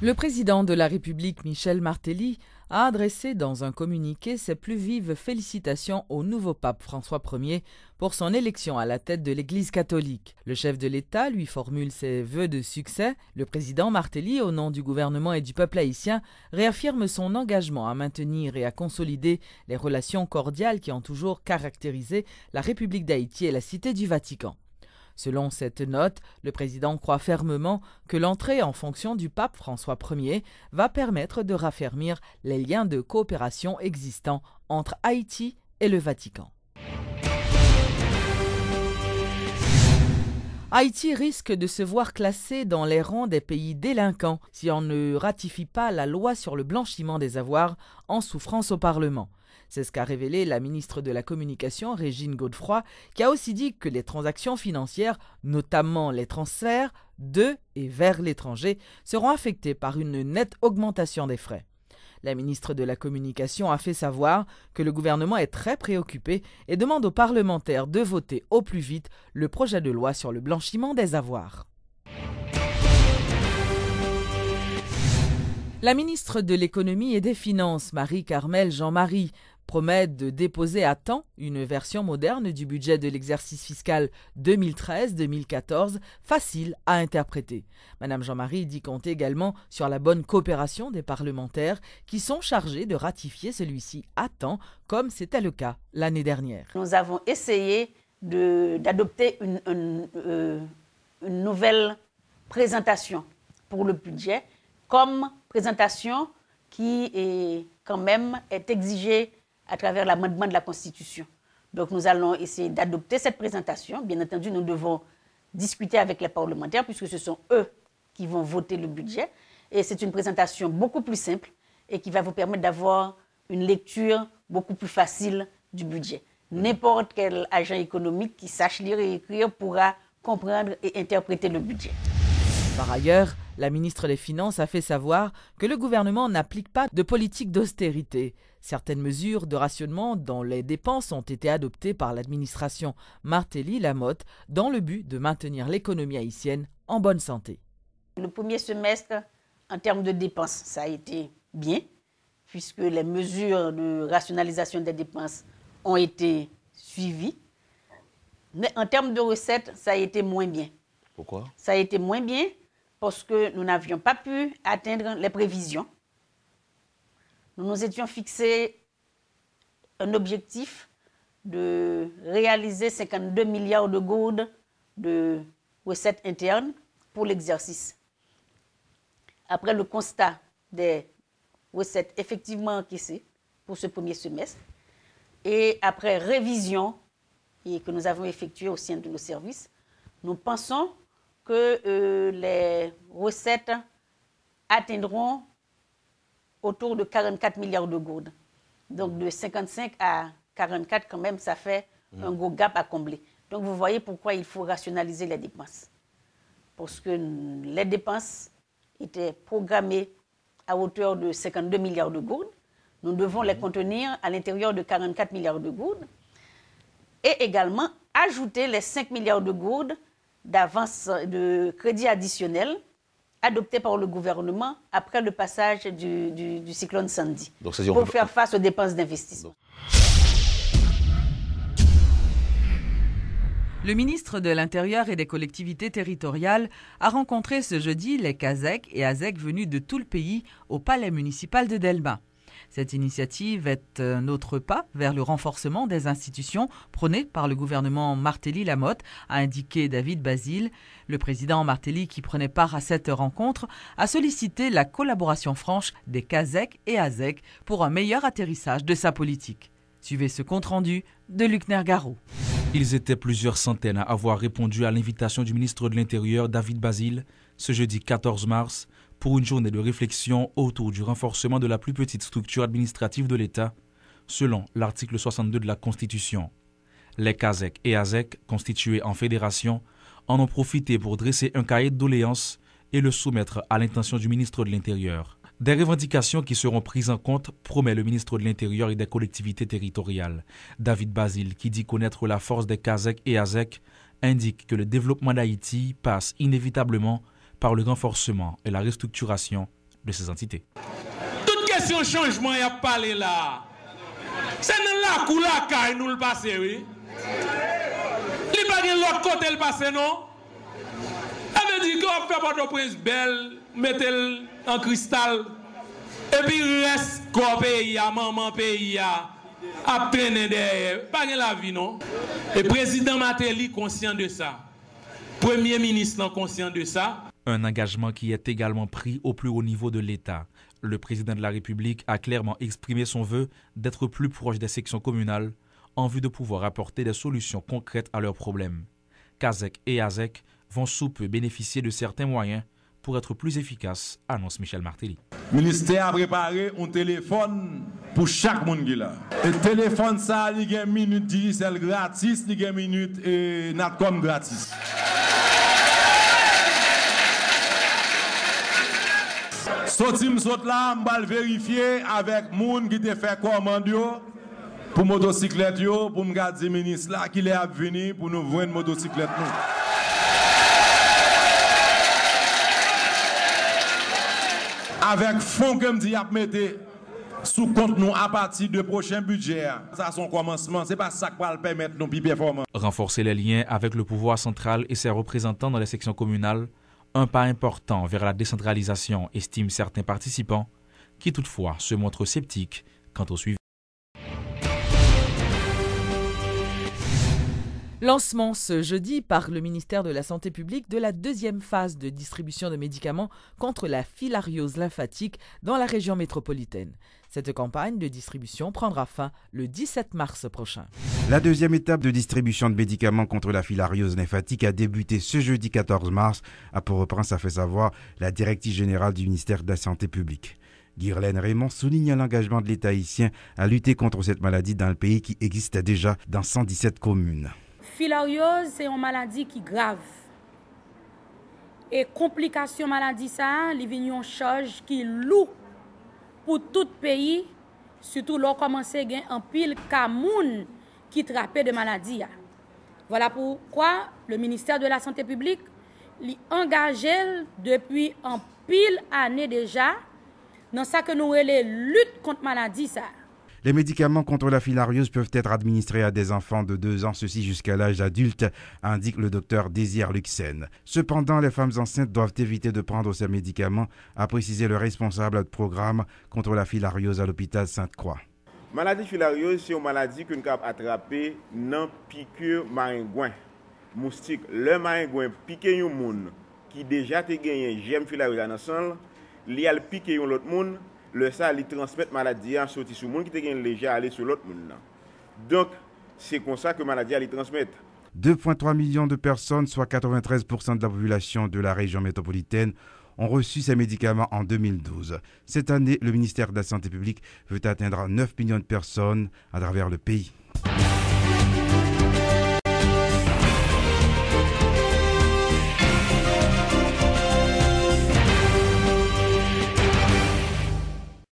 Le président de la République, Michel Martelly, a adressé dans un communiqué ses plus vives félicitations au nouveau pape François Ier pour son élection à la tête de l'Église catholique. Le chef de l'État lui formule ses vœux de succès. Le président Martelly, au nom du gouvernement et du peuple haïtien, réaffirme son engagement à maintenir et à consolider les relations cordiales qui ont toujours caractérisé la République d'Haïti et la Cité du Vatican. Selon cette note, le président croit fermement que l'entrée en fonction du pape François Ier va permettre de raffermir les liens de coopération existants entre Haïti et le Vatican. Haïti risque de se voir classé dans les rangs des pays délinquants si on ne ratifie pas la loi sur le blanchiment des avoirs en souffrance au Parlement. C'est ce qu'a révélé la ministre de la Communication, Régine Godefroy, qui a aussi dit que les transactions financières, notamment les transferts de et vers l'étranger, seront affectées par une nette augmentation des frais. La ministre de la Communication a fait savoir que le gouvernement est très préoccupé et demande aux parlementaires de voter au plus vite le projet de loi sur le blanchiment des avoirs. La ministre de l'Économie et des Finances, Marie-Carmelle Jean-Marie, promet de déposer à temps une version moderne du budget de l'exercice fiscal 2013-2014, facile à interpréter. Madame Jean-Marie dit compter également sur la bonne coopération des parlementaires qui sont chargés de ratifier celui-ci à temps, comme c'était le cas l'année dernière. Nous avons essayé d'adopter une nouvelle présentation pour le budget, comme présentation qui est quand même exigée à travers l'amendement de la Constitution. Donc nous allons essayer d'adopter cette présentation. Bien entendu, nous devons discuter avec les parlementaires puisque ce sont eux qui vont voter le budget. Et c'est une présentation beaucoup plus simple et qui va vous permettre d'avoir une lecture beaucoup plus facile du budget. N'importe quel agent économique qui sache lire et écrire pourra comprendre et interpréter le budget. Par ailleurs, la ministre des Finances a fait savoir que le gouvernement n'applique pas de politique d'austérité. Certaines mesures de rationnement dans les dépenses ont été adoptées par l'administration Martelly-Lamotte dans le but de maintenir l'économie haïtienne en bonne santé. Le premier semestre, en termes de dépenses, ça a été bien, puisque les mesures de rationalisation des dépenses ont été suivies. Mais en termes de recettes, ça a été moins bien. Pourquoi? Ça a été moins bien parce que nous n'avions pas pu atteindre les prévisions. Nous nous étions fixés un objectif de réaliser 52 milliards de gourdes de recettes internes pour l'exercice. Après le constat des recettes effectivement encaissées pour ce premier semestre, et après révision que nous avons effectuée au sein de nos services, nous pensons que les recettes atteindront autour de 44 milliards de gourdes. Donc de 55 à 44, quand même, ça fait un gros gap à combler. Donc vous voyez pourquoi il faut rationaliser les dépenses. Parce que les dépenses étaient programmées à hauteur de 52 milliards de gourdes. Nous devons les contenir à l'intérieur de 44 milliards de gourdes. Et également ajouter les 5 milliards de gourdes d'avance de crédit additionnel adopté par le gouvernement après le passage du cyclone Sandy, donc, pour faire face aux dépenses d'investissement. Le ministre de l'Intérieur et des collectivités territoriales a rencontré ce jeudi les Kazek et Azek venus de tout le pays au palais municipal de Delma. Cette initiative est un autre pas vers le renforcement des institutions prônées par le gouvernement Martelly-Lamotte, a indiqué David Basile. Le président Martelly, qui prenait part à cette rencontre, a sollicité la collaboration franche des Kazek et Azek pour un meilleur atterrissage de sa politique. Suivez ce compte-rendu de Luc Nergaro. Ils étaient plusieurs centaines à avoir répondu à l'invitation du ministre de l'Intérieur, David Basile, ce jeudi 14 mars, pour une journée de réflexion autour du renforcement de la plus petite structure administrative de l'État, selon l'article 62 de la Constitution. Les Kazek et Azek, constitués en fédération, en ont profité pour dresser un cahier de doléances et le soumettre à l'intention du ministre de l'Intérieur. Des revendications qui seront prises en compte, promet le ministre de l'Intérieur et des collectivités territoriales. David Basile, qui dit connaître la force des Kazek et Azek, indique que le développement d'Haïti passe inévitablement par le renforcement et la restructuration de ces entités. Toute question de changement, il y a parlé là. C'est dans la cour là que nous le passons, oui. Il n'y a pas de l'autre côté le passé, non? Ça veut dire qu'on fait Port-au-Prince belle, mettez-le en cristal, et puis reste quoi pays, maman pays, à traîner derrière. Pas de la vie, non? Et le président Martelly conscient de ça. Premier ministre conscient de ça. Un engagement qui est également pris au plus haut niveau de l'État. Le président de la République a clairement exprimé son vœu d'être plus proche des sections communales en vue de pouvoir apporter des solutions concrètes à leurs problèmes. CASEC et ASEC vont sous peu bénéficier de certains moyens pour être plus efficaces, annonce Michel Martelly. Le ministère a préparé un téléphone pour chaque monde qui est là. Le téléphone, ça, il y a une minute Digicel gratis, il y a une minute Natcom gratis. Sorti là, je vais vérifier avec les gens qui te fait commande pour motocyclette pour me garder le ministre là qui est à venir pour nous vendre motocyclette nous. Avec fonds que me dit à mettre sous compte nous à partir du prochain budget. Ça son commencement, c'est pas ça qui va le permettre nos plus performants. Renforcer les liens avec le pouvoir central et ses représentants dans les sections communales, un pas important vers la décentralisation, estiment certains participants, qui toutefois se montrent sceptiques quant au suivi. Lancement ce jeudi par le ministère de la Santé publique de la deuxième phase de distribution de médicaments contre la filariose lymphatique dans la région métropolitaine. Cette campagne de distribution prendra fin le 17 mars prochain. La deuxième étape de distribution de médicaments contre la filariose lymphatique a débuté ce jeudi 14 mars. À Port-au-Prince, a fait savoir la directrice générale du ministère de la Santé publique. Guirlaine Raymond souligne l'engagement de l'État haïtien à lutter contre cette maladie dans le pays qui existe déjà dans 117 communes. Filariose, c'est une maladie qui est grave. Et complication maladie ça, il vient une charge qui est lourde pour tout pays, surtout lorsqu'on commence à gagner un pile camoun qui trappe de maladie. Voilà pourquoi le ministère de la Santé publique est engagé depuis un pile année déjà dans ça que nous les lutte contre maladie ça. Les médicaments contre la filariose peuvent être administrés à des enfants de 2 ans, ceci jusqu'à l'âge adulte, indique le docteur Désir Luxen. Cependant, les femmes enceintes doivent éviter de prendre ces médicaments, a précisé le responsable de programme contre la filariose à l'hôpital Sainte-Croix. Maladie filariose, c'est une maladie qu'on peut attraper dans piqûre maringouin. Moustique, le maringouin pique un monde qui déjà te gagné germe filariose dans le sang, il a piqué un autre monde. Le ça il transmet maladie en sorti sur monde qui te gagne léger aller sur l'autre monde. Donc c'est comme ça que maladie elle transmet. 2,3 millions de personnes, soit 93% de la population de la région métropolitaine, ont reçu ces médicaments en 2012. Cette année, le ministère de la Santé publique veut atteindre 9 millions de personnes à travers le pays.